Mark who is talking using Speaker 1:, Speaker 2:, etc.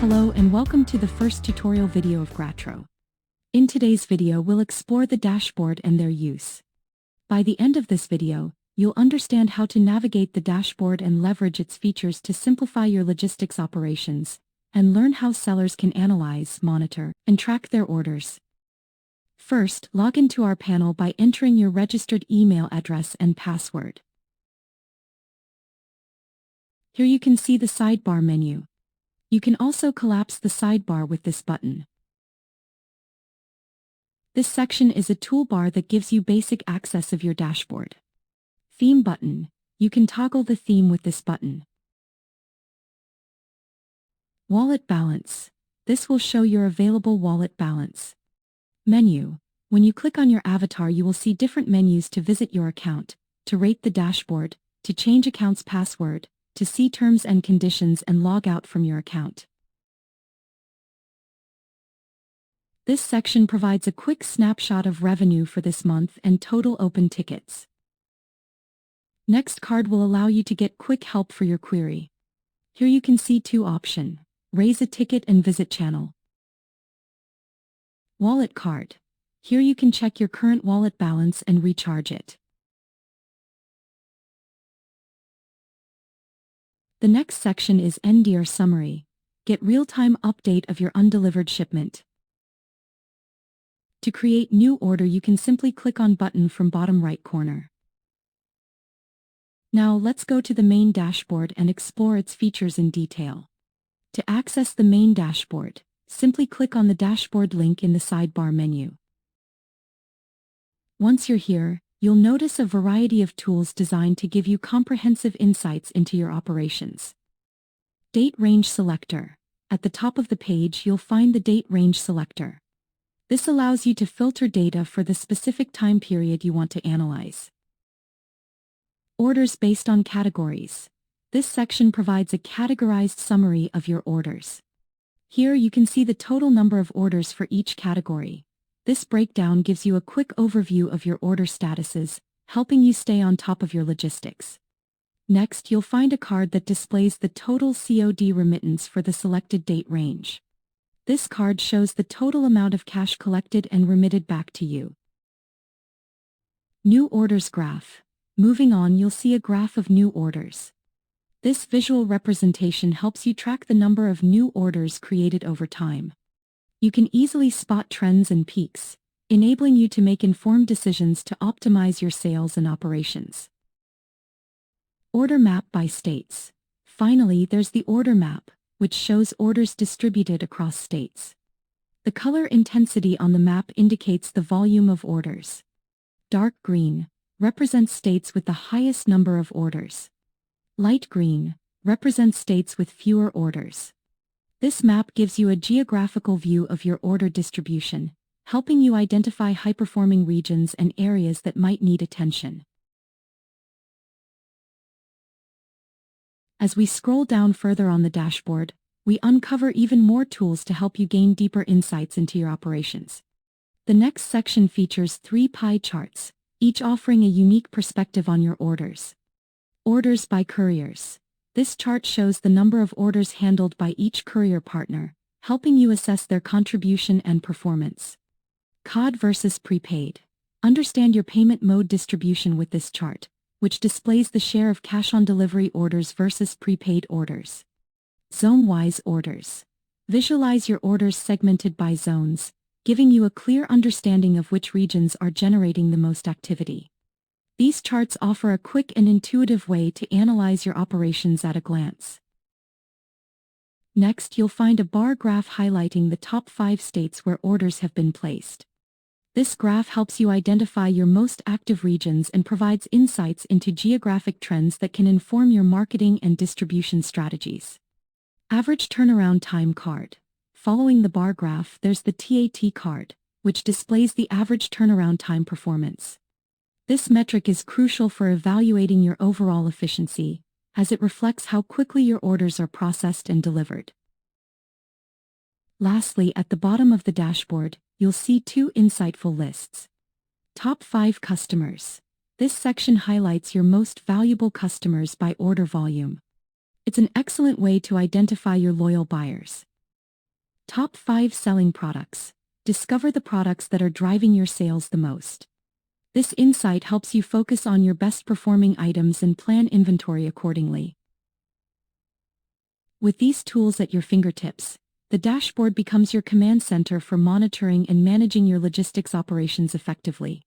Speaker 1: Hello and welcome to the first tutorial video of Gratero. In today's video we'll explore the dashboard and their use. By the end of this video, you'll understand how to navigate the dashboard and leverage its features to simplify your logistics operations, and learn how sellers can analyze, monitor, and track their orders. First, log into our panel by entering your registered email address and password. Here you can see the sidebar menu. You can also collapse the sidebar with this button. This section is a toolbar that gives you basic access of your dashboard. Theme button. You can toggle the theme with this button. Wallet balance. This will show your available wallet balance. Menu. When you click on your avatar you will see different menus to visit your account, to rate the dashboard, to change account's password, to see terms and conditions and log out from your account. This section provides a quick snapshot of revenue for this month and total open tickets. Next card will allow you to get quick help for your query. Here you can see two options: raise a ticket and visit channel. Wallet card. Here you can check your current wallet balance and recharge it. The next section is NDR Summary. Get real-time update of your undelivered shipment. To create new order you can simply click on button from bottom right corner. Now let's go to the main dashboard and explore its features in detail. To access the main dashboard, simply click on the dashboard link in the sidebar menu. Once you're here, you'll notice a variety of tools designed to give you comprehensive insights into your operations. Date Range Selector. At the top of the page you'll find the Date Range Selector. This allows you to filter data for the specific time period you want to analyze. Orders based on categories. This section provides a categorized summary of your orders. Here you can see the total number of orders for each category. This breakdown gives you a quick overview of your order statuses, helping you stay on top of your logistics. Next, you'll find a card that displays the total COD remittance for the selected date range. This card shows the total amount of cash collected and remitted back to you. New Orders Graph. Moving on, you'll see a graph of new orders. This visual representation helps you track the number of new orders created over time. You can easily spot trends and peaks, enabling you to make informed decisions to optimize your sales and operations. Order Map by States. Finally, there's the Order Map, which shows orders distributed across states. The color intensity on the map indicates the volume of orders. Dark green represents states with the highest number of orders. Light green represents states with fewer orders. This map gives you a geographical view of your order distribution, helping you identify high-performing regions and areas that might need attention. As we scroll down further on the dashboard, we uncover even more tools to help you gain deeper insights into your operations. The next section features 3 pie charts, each offering a unique perspective on your orders. Orders by Couriers. This chart shows the number of orders handled by each courier partner, helping you assess their contribution and performance. COD versus Prepaid. Understand your payment mode distribution with this chart, which displays the share of cash-on-delivery orders versus prepaid orders. Zone-wise orders. Visualize your orders segmented by zones, giving you a clear understanding of which regions are generating the most activity. These charts offer a quick and intuitive way to analyze your operations at a glance. Next, you'll find a bar graph highlighting the top 5 states where orders have been placed. This graph helps you identify your most active regions and provides insights into geographic trends that can inform your marketing and distribution strategies. Average turnaround time card. Following the bar graph, there's the TAT card, which displays the average turnaround time performance. This metric is crucial for evaluating your overall efficiency, as it reflects how quickly your orders are processed and delivered. Lastly, at the bottom of the dashboard, you'll see 2 insightful lists. Top 5 customers. This section highlights your most valuable customers by order volume. It's an excellent way to identify your loyal buyers. Top 5 selling products. Discover the products that are driving your sales the most. This insight helps you focus on your best performing items and plan inventory accordingly. With these tools at your fingertips, the dashboard becomes your command center for monitoring and managing your logistics operations effectively.